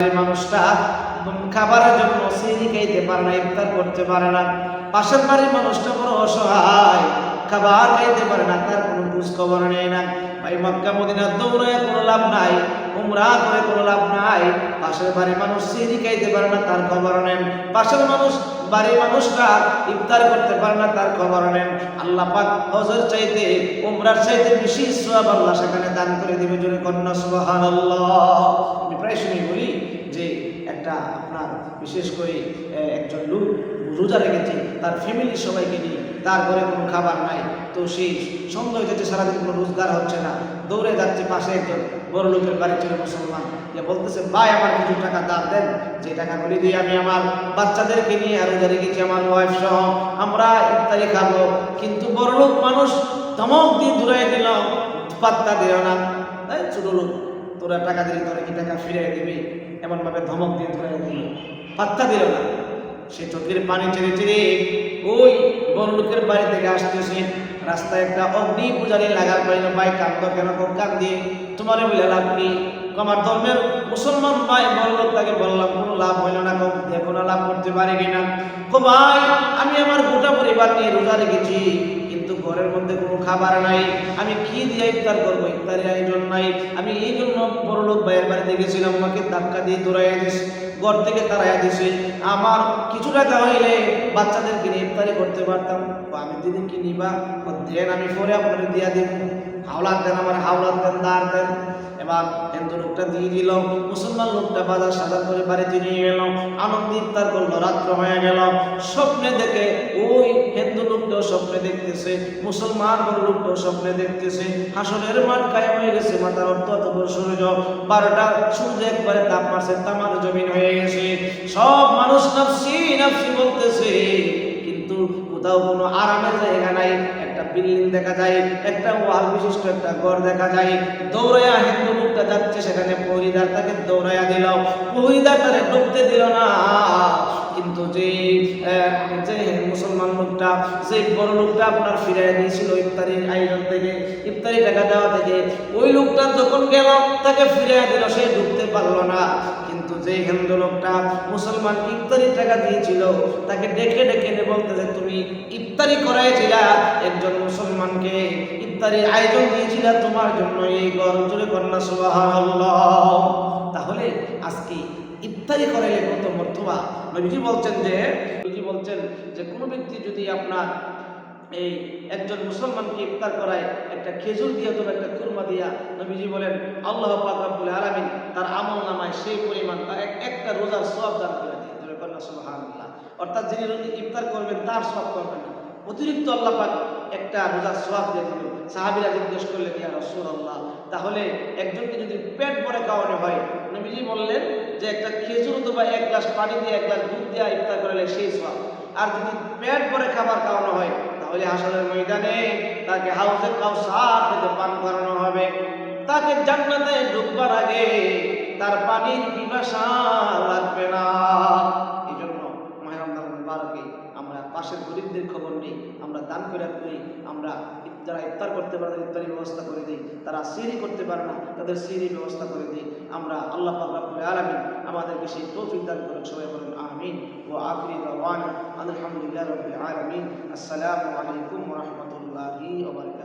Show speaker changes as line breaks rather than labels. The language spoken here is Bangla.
মানুষটা খাবারের জন্য সিঁড়ি খাইতে পারে না, ইফতার করতে পারে না। পাশের বাড়ির মানুষটা বড় অসহায়, খাবার খাইতে পারে না, তার কোনো খোঁজ খবর নেই না। ভাই মক্কা মদিনা দৌড়ে কোনো লাভ নাই, উমরা করে কোনো লাভ নাই। পাশের বাড়ির মানুষ সিঁড়ি খাইতে পারে না, তার খবর নেন। পাশের বাড়ির মানুষটা ইফতার করতে পারে না, তার খবর নেন। আল্লাহ পাক হজের চাইতে উমরার চাইতে বেশি সওয়াব আল্লাহ সেখানে দান করে দিবে। জোরে কন্যা সুবহানাল্লাহ। আমি প্রায় শুনি বলি যে একটা আপনার বিশেষ করে একজন লোক রোজা রেখেছে, তার ফ্যামিলি সবাইকে নিয়ে, তার ঘরে কোনো খাবার নাই, তো সেই সন্দেহ হয়েছে সারাদিন কোনো রোজগার হচ্ছে না, দৌড়ে যাচ্ছে পাশে একজন বড় লোকের বাড়ি ছিল মুসলমান, যে বলতেছে ভাই আমার কিছু টাকা দাম দেন, যে টাকাগুলি দিয়ে আমি আমার বাচ্চাদেরকে নিয়ে আর রোজা রেখেছি, আমার ওয়াইফ সহ আমরা ইফতারি খাবো। কিন্তু বড় লোক মানুষ ধমক দিয়ে দূরাই দিল, পাত্তা দিল না। তাই ছোট লোক, তোরা টাকা দিলে তোরা কি টাকা ফিরিয়ে দিবি, এমনভাবে ধমক দিয়ে ধরে দিল, পাত্তা দিল না। সে চোখের পানি ছেড়ে ছেড়ে ওই বড় লোকের বাড়ি থেকে আসতেছে, রাস্তায় একটা অগ্নি পূজারি লাগার পাইল, ভাই কান্দ কেন? কান দিয়ে তোমারে বলে লাভ কি? আমার ধর্মের মুসলমান ভাই বড় লোক, তাকে বললাম কোনো লাভ হইল না, দেখো না লাভ করতে পারি কিনা। ভাই আমি আমার গোটা পরিবার নিয়ে রোজা রেখেছি, কিন্তু ঘরের মধ্যে কোনো খাবার নাই, আমি কি দিয়ে ইফতার করবো, ইফতারের আয়োজন নাই। আমি এই জন্য বড় লোক ভাইয়ের বাড়িতে গেছিলাম, আমাকে ধাক্কা দিয়ে দৌড়াইয়া দিয়েছে, ঘর থেকে তাড়াইয়া দিছে। আমার কিছু টাকা হইলে বাচ্চাদেরকে নিয়ে ইফতারি করতে পারতাম। আমি দিদি কি নিবা? দেন আমি পরে আপনাকে দিয়া দিব, হাওলাত দেন, আমার হাওলাত দেন, দাঁড় দেন। এবার হিন্দু লোকটা দিয়ে দিল, মুসলমান লোকটা বাজার সাজার করে বাড়িতে নিয়ে গেল, আনন্দ ইফতার করলো, রাত্র হয়ে গেল। স্বপ্নে দেখে ওই হিন্দু লোকটাও স্বপ্নে দেখতেছে, মুসলমান বড় লোকটাও স্বপ্নে দেখতেছে, হাসরের মাঠ কায়েম হয়ে গেছে, মাথার অর্থ অত বড় সূর্য, 12টা সূর্য একবারে তাপ মারছে, তামার জমিন হয়ে গেছে। সব মানুষ নাফসি নাফসি বলতেছে, কিন্তু কোথাও কোনো আরামের জায়গা নাই। একটা বিল্ডিং দেখা যায়, একটা ওয়াল বিশিষ্ট একটা ঘর দেখা যায়। দৌড়াইয়া হিন্দু লোকটা যাচ্ছে, সেখানে প্রহরীদার তাকে দৌড়াইয়া দিল, প্রহরীদার তাকে ঢুকতে দিল না। কিন্তু যে মুসলমান লোকটা, যে বড় লোকটা আপনার ফিরাই দিয়েছিল ইফতারির আয়োজন থেকে, ইফতারি টাকা দেওয়া থেকে, ওই লোকটা যখন গেল তাকে ফিরাই দিল, সে ঢুকতে পারলো না। কিন্তু যে হিন্দু লোকটা মুসলমান ইফতারির টাকা দিয়েছিল, তাকে ডেকে ডেকে বলতেছে, তুমি ইফতারি করাইছিলা একজন মুসলমানকে, ইফতারির আয়োজন দিয়েছিলা তোমার জন্য এই ঘর, জোরে কন্যা সুবহানাল্লাহ। তাহলে আজকে ইফতারি করাইলে কত মর্তবা। নবীজি বলছেন যে কোনো ব্যক্তি যদি আপনার এই একজন মুসলমানকে ইফতার করায়, একটা খেজুর দিয়ে অথবা একটা কুরমা দিয়া, নবীজি বলেন আল্লাহ পাক রব্বুল আলামিন তার আমল নামায় সেই পরিমাণ একটা রোজার সওয়াব দান করে দেয়। জোরে কন্যা সুবহানাল্লাহ। অর্থাৎ যিনি ইফতার করবেন তার সওয়াব করবেন না, অতিরিক্ত আল্লাহ পাক একটা রোজার সওয়াব দিয়ে দিবেন। সাহাবীরা জিজ্ঞেস করলেন, ইয়া রাসূলুল্লাহ, তাহলে একজনকে যদি পেট ভরে খাওয়ানো হয়, নবীজি বললেন যে একটা খেজুর অথবা এক গ্লাস পানি দিয়ে, এক গ্লাস দুধ দিয়ে ইফতার করলে সেই সওয়াব। আর যদি পেট ভরে খাবার খাওয়ানো হয়, তাহলে হাসরের ময়দানে তাকে হাউজে কাউসার থেকে পান করানো হবে। তাকে জান্নাতে ঢুকবার আগে তার পানির পিপাসা লাগবে না। এই জন্য মাহে রমজান মুবারকে আমরা পাশের গরিবদের খবর নেই, আমরা দান করে করি, আমরা যারা ইফতার করতে পারে ইফতারির ব্যবস্থা করে দিই, তারা সিহরি করতে পারে না তাদের সিহরির ব্যবস্থা করে দিই। আমরা আল্লাহ পাক রব্বুল আলামিন আমাদেরকে সেই তৌফিক দান করুন। সবাই বলুন আমিন। ওয়া আখিরি দাওয়ানা আলহামদুলিল্লাহি রাব্বিল আলামিন। আসসালামু আলাইকুম ওয়া রাহমাতুল্লাহি ওয়া বারাকাতুহু।